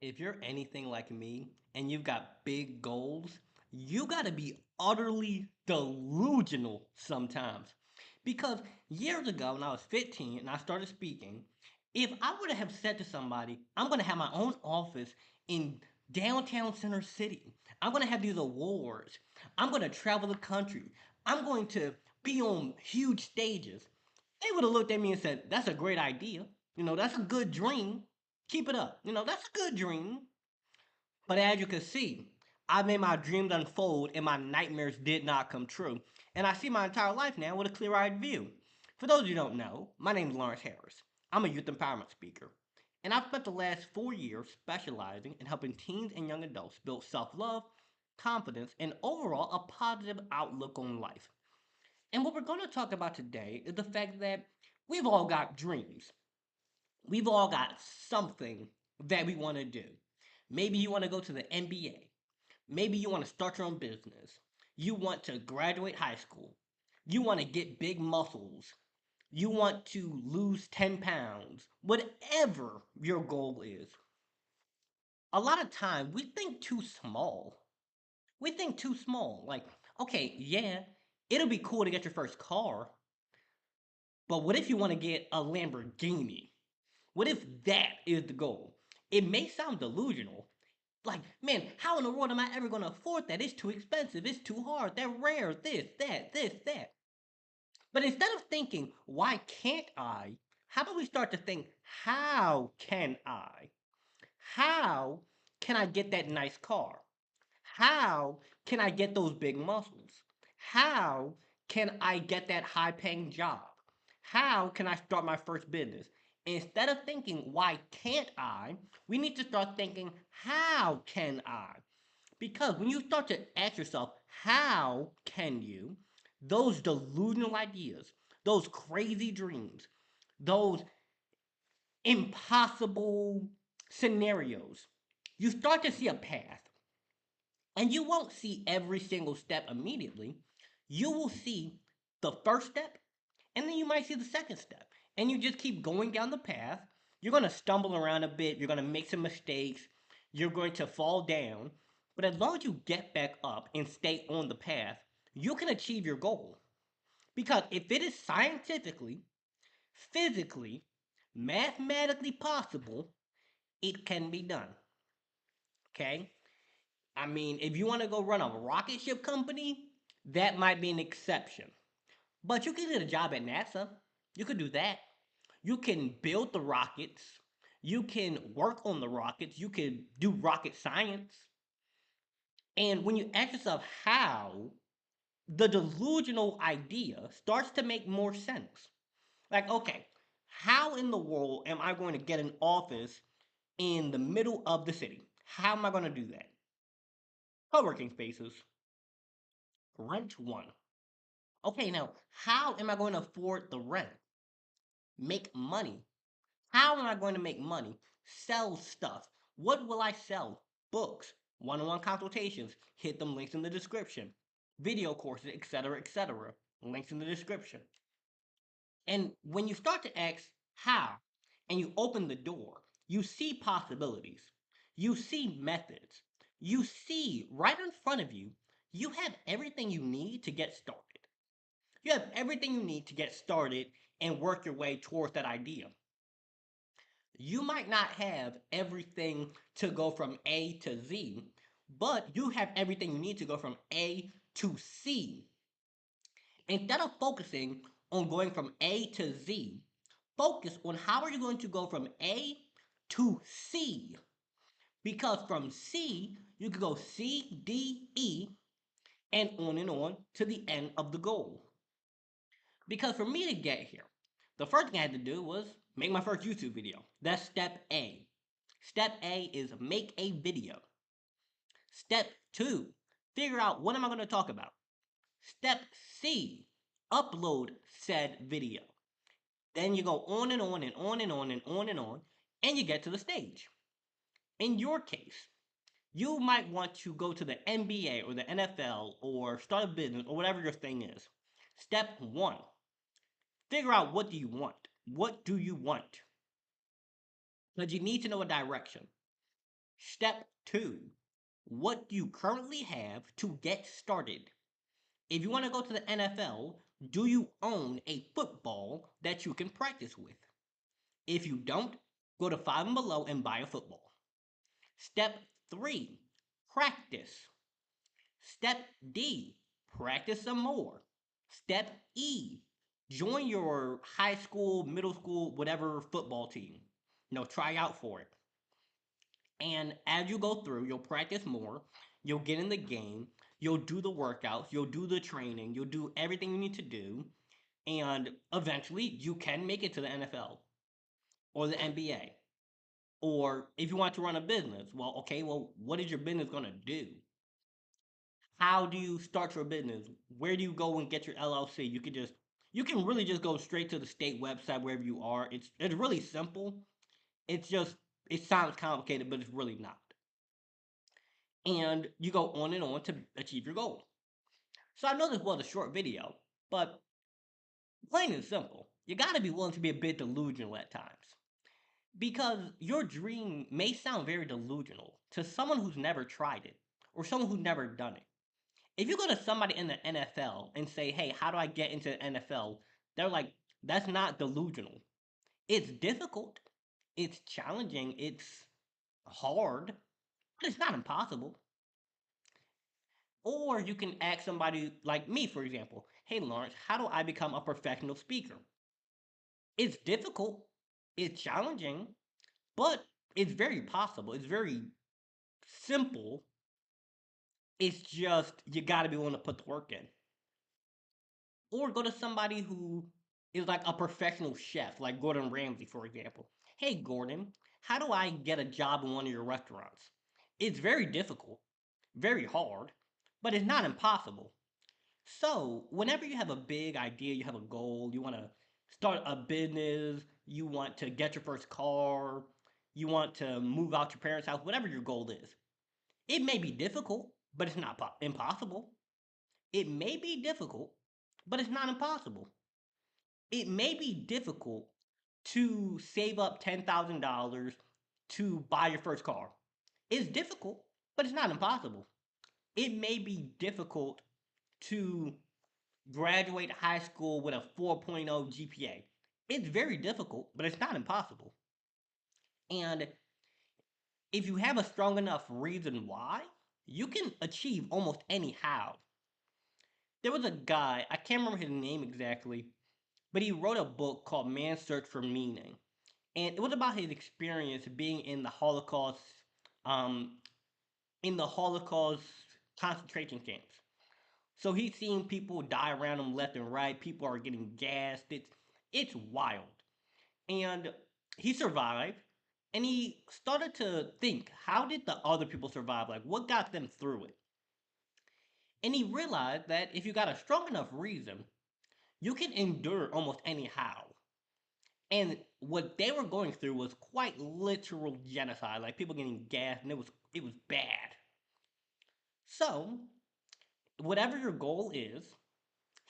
If you're anything like me and you've got big goals, you gotta be utterly delusional sometimes. Because years ago, when I was 15 and I started speaking, if I would have said to somebody, I'm gonna have my own office in downtown Center City, I'm gonna have these awards, I'm gonna travel the country, I'm going to be on huge stages, they would have looked at me and said, that's a great idea. That's a good dream. Keep it up. That's a good dream. But as you can see, I made my dreams unfold and my nightmares did not come true. And I see my entire life now with a clear eyed view. For those of you who don't know, my name is Lawrence Harris. I'm a youth empowerment speaker. And I've spent the last 4 years specializing in helping teens and young adults build self love, confidence, and overall a positive outlook on life. And what we're going to talk about today is the fact that we've all got dreams. We've all got something that we want to do. Maybe you want to go to the NBA. Maybe you want to start your own business. You want to graduate high school. You want to get big muscles. You want to lose 10 pounds. Whatever your goal is. A lot of time we think too small. We think too small. Like, okay, yeah, it'll be cool to get your first car, but what if you want to get a Lamborghini? What if that is the goal? It may sound delusional. Like, man, how in the world am I ever going to afford that? It's too expensive. It's too hard. They're rare. This, that. But instead of thinking, why can't I? How about we start to think, how can I? How can I get that nice car? How can I get those big muscles? How can I get that high paying job? How can I start my first business? Instead of thinking, why can't I? We need to start thinking, how can I? Because when you start to ask yourself, how can you? Those delusional ideas, those crazy dreams, those impossible scenarios, you start to see a path. And you won't see every single step immediately. You will see the first step, and then you might see the second step. And you just keep going down the path. You're going to stumble around a bit. You're going to make some mistakes. You're going to fall down. But as long as you get back up and stay on the path, you can achieve your goal. Because if it is scientifically, physically, mathematically possible, it can be done. Okay? I mean, if you want to go run a rocket ship company, that might be an exception. But you can get a job at NASA. You could do that. You can build the rockets. You can work on the rockets. You can do rocket science. And when you ask yourself how, the delusional idea starts to make more sense. Like, okay, how in the world am I going to get an office in the middle of the city? How am I going to do that? Co-working spaces. Rent one. Okay, now how am I going to afford the rent? Make money. How am I going to make money? Sell stuff. What will I sell? Books, one on one consultations. Hit them links in the description. Video courses, etc., etc. Links in the description. And when you start to ask how and you open the door, you see possibilities. You see methods. You see right in front of you, you have everything you need to get started. You have everything you need to get started and work your way towards that idea. You might not have everything to go from A to Z, but you have everything you need to go from A to C. Instead of focusing on going from A to Z, focus on how are you going to go from A to C. Because from C, you can go C, D, E, and on to the end of the goal. Because for me to get here, the first thing I had to do was make my first YouTube video. That's step A. Step A is make a video. Step 2, figure out what am I going to talk about. Step C, upload said video. Then you go on and on and on and on and on and on, and you get to the stage. In your case, you might want to go to the NBA or the NFL or start a business or whatever your thing is. Step 1, figure out what do you want. What do you want? Because you need to know a direction. Step 2, what you currently have to get started. If you want to go to the NFL, do you own a football that you can practice with? If you don't, go to Five and Below and buy a football. Step 3, practice. Step D, practice some more. Step E, join your high school, middle school, whatever football team. Try out for it. And as you go through, you'll practice more, you'll get in the game, you'll do the workouts, you'll do the training, you'll do everything you need to do, and eventually you can make it to the NFL or the NBA. Or if you want to run a business, well, okay, well, what is your business going to do? How do you start your business? Where do you go and get your LLC? You can really just go straight to the state website wherever you are. It's really simple. It's just it sounds complicated, but it's really not. And you go on and on to achieve your goal. So I know this was a short video, but plain and simple, you gotta be willing to be a bit delusional at times. Because your dream may sound very delusional to someone who's never tried it or someone who's never done it. If you go to somebody in the NFL and say, hey, how do I get into the NFL? They're like, that's not delusional. It's difficult, it's challenging, it's hard, but it's not impossible. Or you can ask somebody like me, for example, hey, Lawrence, how do I become a professional speaker? It's difficult, it's challenging, but it's very possible. It's very simple. It's just you got to be willing to put the work in. Or go to somebody who is like a professional chef, like Gordon Ramsay, for example. Hey, Gordon, how do I get a job in one of your restaurants? It's very difficult, very hard, but it's not impossible. So, whenever you have a big idea, you have a goal, you want to start a business, you want to get your first car, you want to move out your parents' house, whatever your goal is, it may be difficult, but it's not impossible. It may be difficult, but it's not impossible. It may be difficult to save up $10,000 to buy your first car. It's difficult, but it's not impossible. It may be difficult to graduate high school with a 4.0 GPA. It's very difficult, but it's not impossible. And if you have a strong enough reason why, you can achieve almost any how. There was a guy, I can't remember his name exactly, but he wrote a book called Man's Search for Meaning. And it was about his experience being um, in the Holocaust concentration camps. So he's seeing people die around him left and right. People are getting gassed. It's wild. And he survived. And he started to think, how did the other people survive? Like, what got them through it? And he realized that if you got a strong enough reason, you can endure almost anyhow. And what they were going through was quite literal genocide, like people getting gassed, and it was bad. So, whatever your goal is,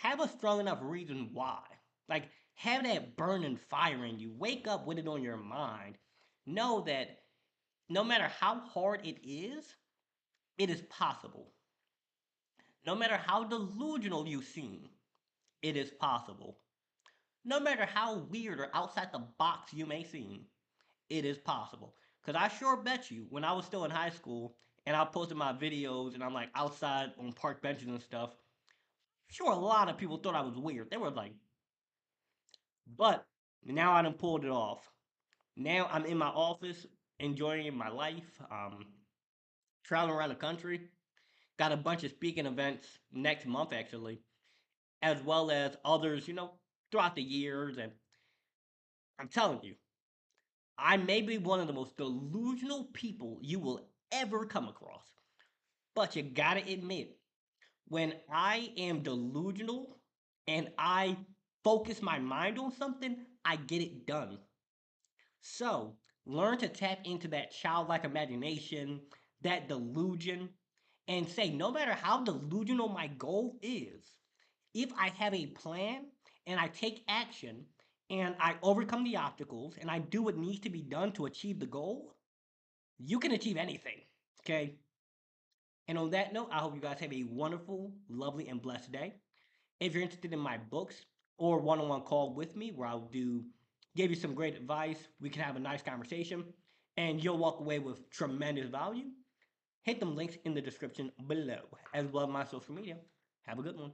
have a strong enough reason why. Like, have that burning fire in you. Wake up with it on your mind. Know that no matter how hard it is possible. No matter how delusional you seem, it is possible. No matter how weird or outside the box you may seem, it is possible. Because I sure bet you, when I was still in high school and I posted my videos and I'm like outside on park benches and stuff, sure a lot of people thought I was weird. They were like, but now I done pulled it off. Now I'm in my office enjoying my life, traveling around the country. Got a bunch of speaking events next month actually, as well as others, throughout the years. And I'm telling you, I may be one of the most delusional people you will ever come across. But you gotta admit, when I am delusional and I focus my mind on something, I get it done. So, learn to tap into that childlike imagination, that delusion, and say, no matter how delusional my goal is, if I have a plan and I take action and I overcome the obstacles and I do what needs to be done to achieve the goal, you can achieve anything. Okay. And on that note, I hope you guys have a wonderful, lovely, and blessed day. If you're interested in my books or one-on-one call with me where I'll give you some great advice, we can have a nice conversation, and you'll walk away with tremendous value, hit them links in the description below, as well as my social media. Have a good one.